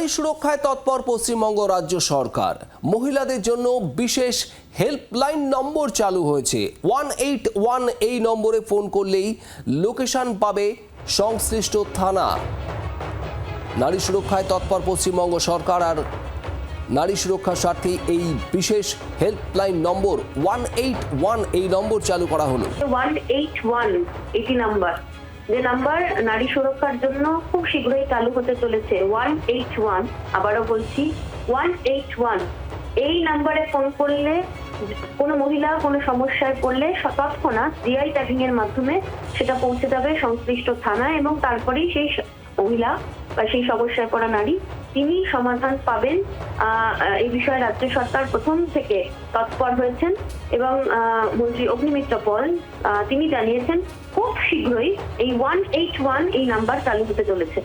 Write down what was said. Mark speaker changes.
Speaker 1: নারী সুরক্ষায় তৎপর পশ্চিমবঙ্গ রাজ্য সরকার। মহিলাদের জন্য বিশেষ হেল্পলাইন নম্বর চালু হয়েছে। 181 এই নম্বরে ফোন করলেই লোকেশন পাবে সংশ্লিষ্ট থানা। নারী সুরক্ষায় তৎপর পশ্চিমবঙ্গ সরকার, আর নারী সুরক্ষার স্বার্থে এই বিশেষ হেল্পলাইন নম্বর 181 এই নম্বর চালু করা হলো।
Speaker 2: 181 এটি নাম্বার, যে নাম্বার নারী সুরক্ষার জন্য খুব শীঘ্রই চালু হতে চলেছে। 181, আবারও বলছি 181 এই নাম্বারে ফোন করলে কোনো মহিলা কোনো সমস্যায় পড়লে তৎক্ষণাৎ জিআই ট্যাগিং এর মাধ্যমে সেটা পৌঁছে যাবে সংশ্লিষ্ট থানায়, এবং তারপরেই সেই মহিলা বা সেই সমস্যায় পড়া নারী তিনি সমাধান পাবেন। এই বিষয়ে রাজ্য সরকার প্রথম থেকে তৎপর হয়েছেন এবং মন্ত্রী অগ্নিমিত্র পল তিনি জানিয়েছেন খুব শীঘ্রই এই 181 এই নাম্বার চালু হতে চলেছে।